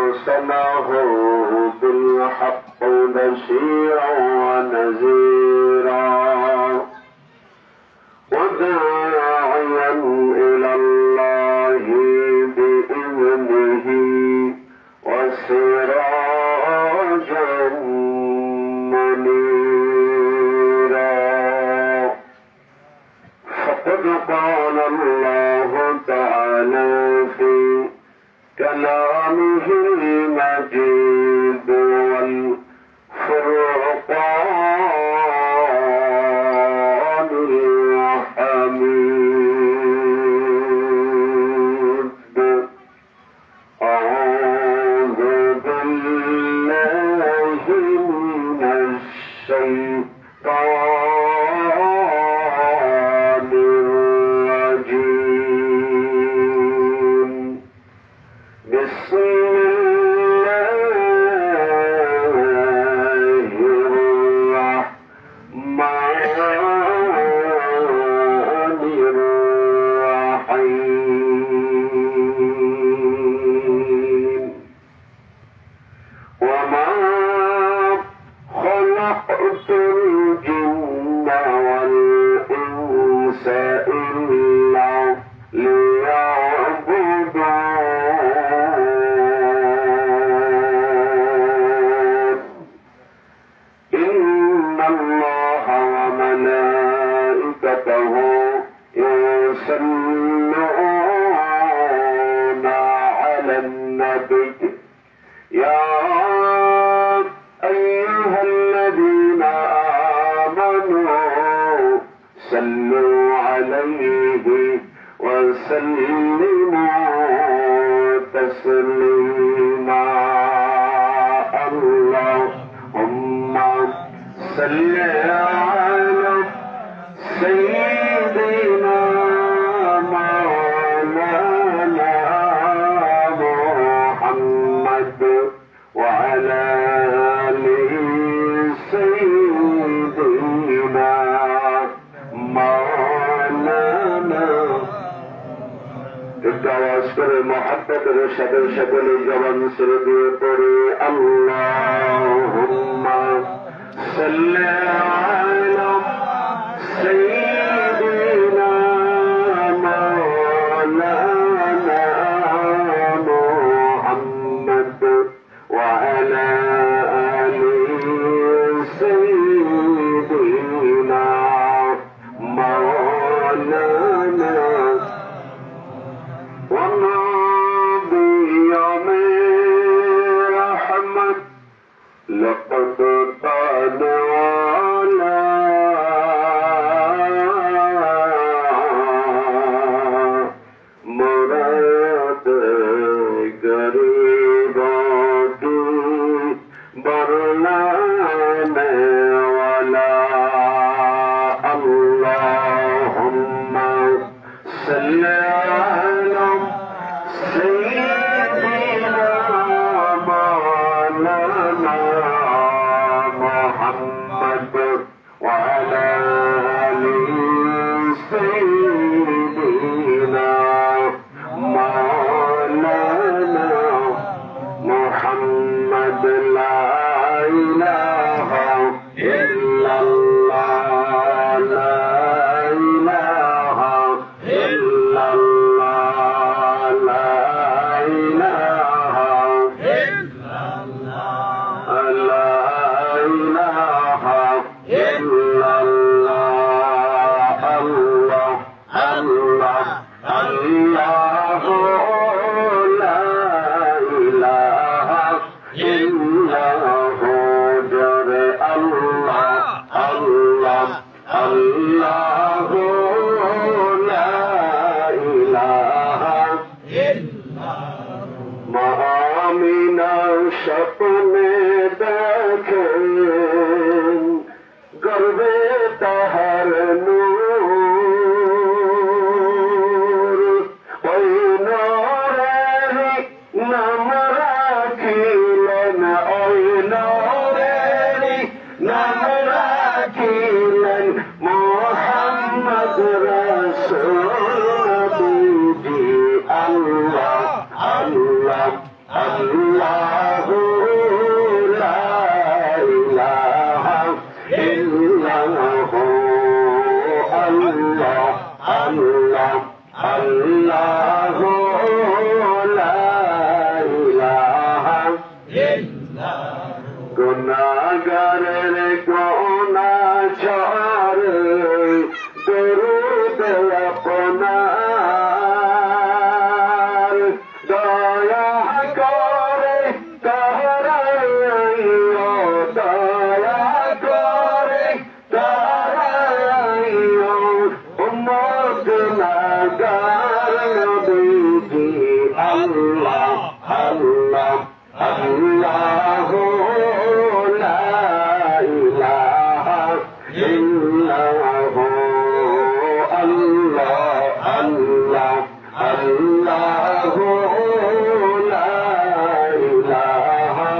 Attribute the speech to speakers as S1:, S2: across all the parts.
S1: أرسله بالحق بشيرا ونذيرا وداعيا إلى الله بإذنه وسراجا منيرا فقد قال الله تعالى في كلامه المجيد والفرقان الحميد أعوذ بالله من الشيطان الرجيم بسم الله الرحمن الرحيم وما خلقت الجن والإنس إلا ليعبدون إن الله وملائكته يصلون على النبي يا أيها الذين آمنوا صلوا عليه وسلموا تسليما اللهم صل على سيدنا مولانا محمد وعلى آل سيدنا مولانا الدعوة محبة رشد شكل جبن سردي قري اللهم صل على سيدنا مولانا محمد وعلى آل سيدنا مولانا ونبي يوم رحمة لقد كان على مراد قريبات برنامج ولا اللهم صل على سيدنا مولانا محمد وعلى آل سيدنا مولانا محمد لا إله إلا الله لا إله إلا الله لا إله إلا الله لا إله إلا الله الله الله الله لا إله إلا هو جل الله الله الله لا إله إلا ما من স্বপ্নে দেখেন গর্বে তাহার নূর ওই নূরেরই নাম রাখিলেন ওই নূরেরই নাম রাখিলেন মুহাম্মদ রাসূল আল্লাহ আল্লাহ আল্লাহ গুনাহগারের গোনা ঝরে দরুদ আপনার দয়া করে তারাইও দয়া করে তারাইও উম্মত গুনাহগার নবীজি আল্লাহ আল্লাহ আল্লাহ লা ইলাহা ইল্লাল্লাহ আল্লাহ আল্লাহ আল্লাহ লা ইলাহা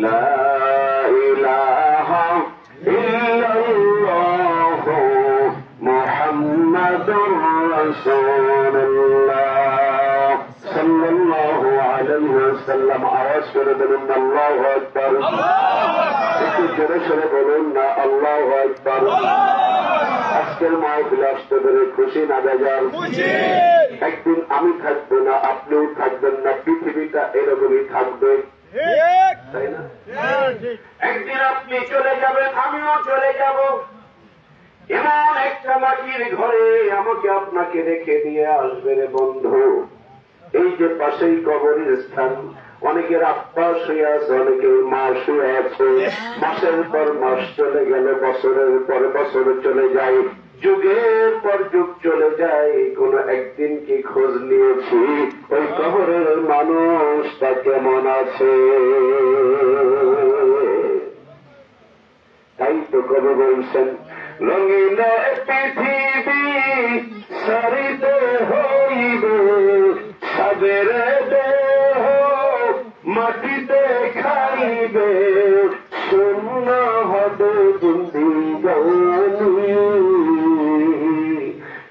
S1: লা ইলাহা ইল্লাল্লাহ মুহাম্মাদুর রাসূলুল্লাহ সাল্লাল্লাহু আলাইহি ওয়াসাল্লাম। আওয়াজ করে বলুন আল্লাহু আকবার। একটু জোরে সরে বলুন না আল্লাহু আকবার। আজকের মাহফিলে আসতে পেরে খুশি না বেজার? একদিন আমি থাকবো না, আপনিও থাকবেন না, পৃথিবীটা এরকমই থাকবে, তাই না? একদিন আপনি চলে যাবেন, আমিও চলে যাব। এমন একটা মাটির ঘরে আমাকে আপনাকে রেখে দিয়ে আসবে রে বন্ধু। এই যে পাশেই কবরের স্থান, অনেকের আত্মা শুয়ে আছে, অনেকের মা শুয়ে আছে। মাসের পর মাস চলে গেল, বছরের পর বছর চলে যায়, যুগের পর যুগ চলে যায়, কোন একদিন কি খোঁজ নিয়েছি ওই কবরের মানুষটা কেমন আছে? তাই তো কবি বলছেন, রঙিন পৃথিবী সারিতে হইবে সাদের দেহ মাটিতে খাইবে, শূন্য হবে জিন্দিগানি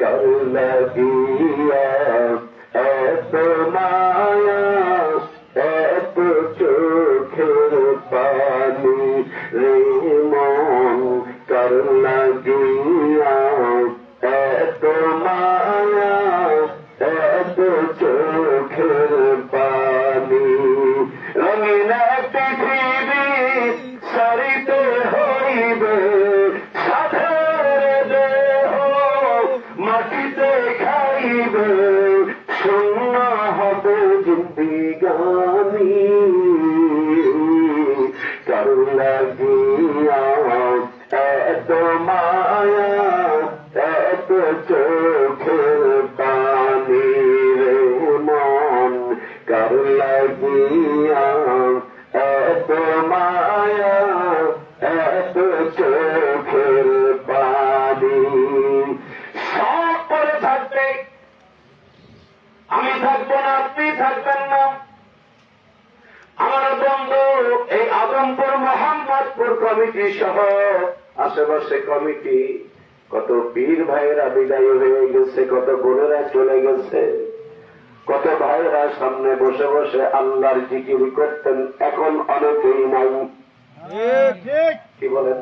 S1: কার লাগিয়া এত মায়া এত চোখের পানি রে মন কার লাগিয়া এত মায়া এত চোখের পানি। রঙিন পৃথিবী সারিতে হইবে সাধের দেহ মাটিতে খাইবে, শূন্য হবে জিন্দিগানি কার লাগিয়া এত মায়া এত চোখের পানি রে মন কার লাগিয়া এত মায়া এত চোখের পানি। সব পরে থাকবে, আমি থাকবো না, আপনি থাকবেন না। আমার বন্ধু এই আদমপুর মোহাম্মদপুর কমিটি সহ আশেপাশে কমিটি, কত পীর ভাইয়েরা বিদায় হয়ে গেছে, কত বোনেরা চলে গেছে, কত ভাইয়েরা সামনে বসে বসে আল্লাহর জিকির করতেন, এখন অনেকেই নাই। কি বলেন?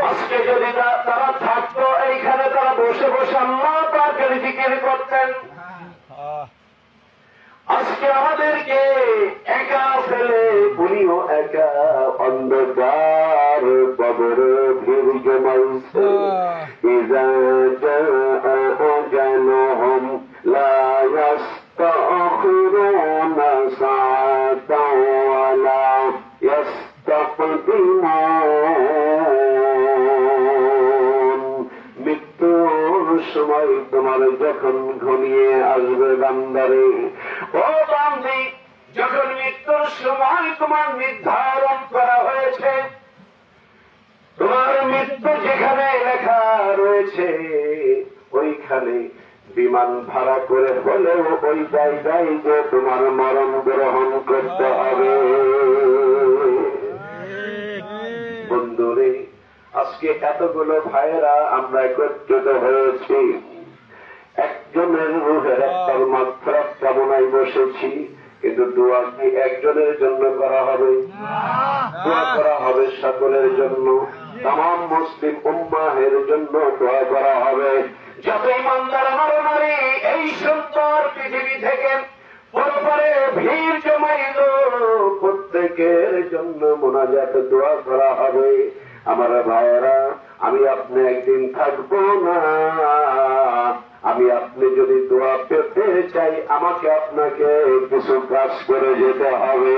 S1: আজকে যদি তারা থাকতো এইখানে, তারা বসে বসে আল্লাহ পাকের জিকির করতেন। আজকে আমাদেরকে একা ফেলে উনিও একা অন্ধকার কবরে ভিড় জমাইছে। ইযা জাআ আজালুহুম লা ইস্তাখিরুনা সাআতান ওয়া লা ইস্তাকদিমুন। মৃত্যুর সময় তোমার যখন ঘনিয়ে আসবে বান্দারে, ও বান্দি, যখন মৃত্যুর সময় তোমার নির্ধারণ করা হয়েছে, তোমার মৃত্যু যেখানে লেখা রয়েছে ওইখানে বিমান ভাড়া করে হলেও ওই জায়গায় যে তোমার মরণ গ্রহণ করতে হবে। বন্ধুরে, আজকে এতগুলো ভাইয়েরা আমরা একত্রিত হয়েছি, একজনের রূহের একটার মাগফিরাত কামনায় বসেছি, কিন্তু দোয়া কি একজনের জন্য করা হবে? দোয়া করা হবে সকলের জন্য, তামাম মুসলিম উম্মাহের জন্য দোয়া করা হবে। যত ইমানদার নরনারী এই সুন্দর পৃথিবী থেকে পরপরে ভিড় জমাইল, প্রত্যেক প্রত্যেকের জন্য মোনাজাত দোয়া করা হবে। আমার ভাইয়েরা, আমি আপনি একদিন থাকবো না। আমি আপনি যদি দোয়া পেতে চাই, আমাকে আপনাকে কিছু কাজ করে যেতে হবে।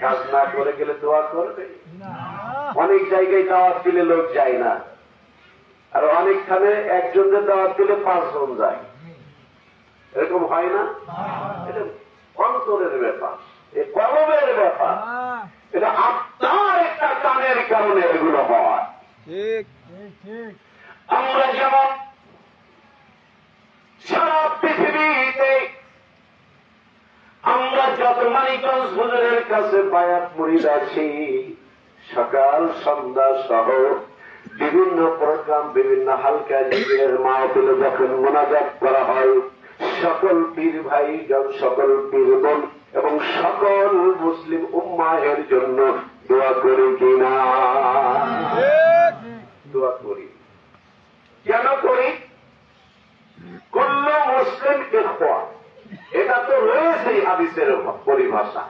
S1: কাজ না করে গেলে দোয়া করবে? অনেক জায়গায় দাওয়াত দিলে লোক যায় না, আর অনেকখানে একজনের দাওয়াত দিলে 5 জন যায়। এরকম হয় না? এটা অন্তরের ব্যাপার, এই কলমের ব্যাপার, এটা আপনার একটা কানের কারণে এগুলো হয়। আমরা যেমন সারা পৃথিবীতে আমরা যত মানিকগঞ্জ হুজুরের কাছে বায়াত মুরিদ আছি, সকাল সন্ধ্যা সহ বিভিন্ন প্রোগ্রাম, বিভিন্ন হালকা জিকিরের মাহফিলে যখন মোনাজাত করা হয়, সকল পীর ভাইগণ, সকল পীর বোন এবং সকল মুসলিম উম্মাহের জন্য দোয়া করি কিনা? দোয়া করি। কেন করি? কুল্লু মুসলিম ইখওয়া, এটা তো রয়েছেই হাদিসের পরিভাষা।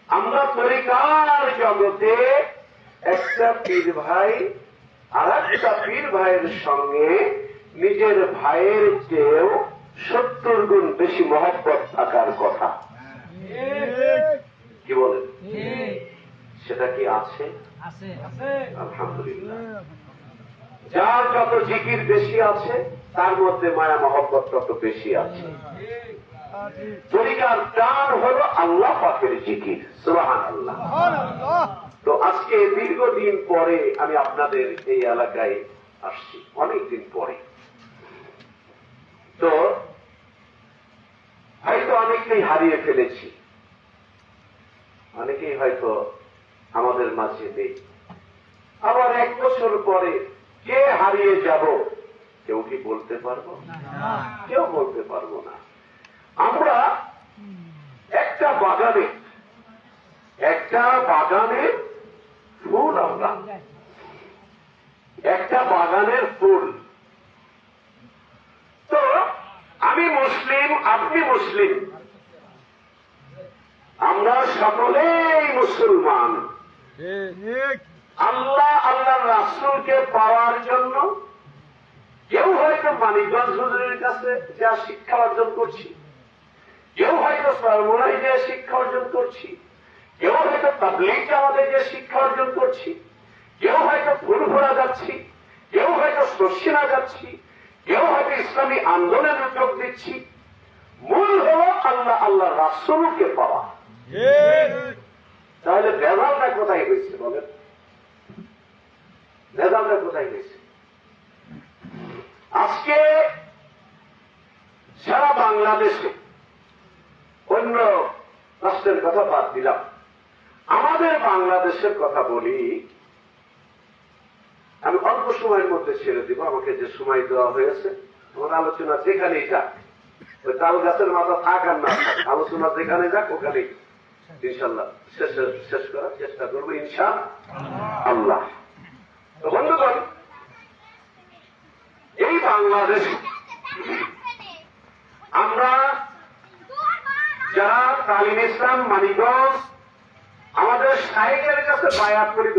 S1: আমরা তরিকার জগতে একটা পীর ভাই আর একটা পীর ভাইয়ের সঙ্গে নিজের ভাইয়ের চেয়েও 70 গুণ বেশি মহব্বত থাকার কথা। কি বলেন? সেটা কি আছে? আলহামদুলিল্লাহ। যার যত জিকির বেশি আছে, তার মধ্যে মায়া মহব্বত তত বেশি আছে। তরিকার টান হলো আল্লাহ পাকের জিকির। সুবহানাল্লাহ। তো আজকে দীর্ঘদিন পরে আমি আপনাদের এই এলাকায় আসছি, অনেকদিন পরে। তো হয়তো অনেকেই হারিয়ে ফেলেছি, অনেকেই হয়তো আমাদের মাঝে নেই। আবার 1 বছর পরে কে হারিয়ে যাব কেউ কি বলতে পারবো? কেউ বলতে পারবো না। আমরা একটা বাগানে ফুল, আমরা একটা বাগানের ফুল। তো আমি মুসলিম, আপনি মুসলিম, আমরা সকলেই মুসলমান। আল্লাহ আল্লাহর রাসূলকে পাওয়ার জন্য কেউ হয়তো মানিকগঞ্জ হুজুরের কাছে যা শিক্ষা অর্জন করছি, কেউ হয়তো সরমুনায় যে শিক্ষা অর্জন করছি, কেউ হয়তো তাবলীগ জামাতে যে শিক্ষা অর্জন করছি, কেউ হয়তো ফুলফোড়া যাচ্ছি, কেউ হয়তো শর্ষিনা যাচ্ছি, কেউ হয়তো ইসলামী আন্দোলনে যোগ দিচ্ছি। মূল হল আল্লাহ আল্লাহ রাসূলকে পাওয়া। তাহলে ভেজালটা কোথায় হয়েছে বলেন? ভেজালটা কোথায় হয়েছে? আজকে সারা বাংলাদেশে, অন্য রাষ্ট্রের কথা বাদ দিলাম, আমাদের বাংলাদেশের কথা বলি। আমি অল্প সময়ের মধ্যে ছেড়ে দিব, আমাকে যে সময় দেওয়া হয়েছে। আমার আলোচনা যেখানেই যাক, ওই তাল গাছের মাথা থাক আর না থাক, আলোচনা যেখানে যাক ওখানেই ইনশাল্লাহ শেষ করার চেষ্টা করবো ইনশাআল্লাহ। তো বন্ধুগণ, এই বাংলাদেশ আমরা যারা তালিম ইসলাম মানিকগঞ্জ আমাদের শাইখের কাছে বায়াত করি,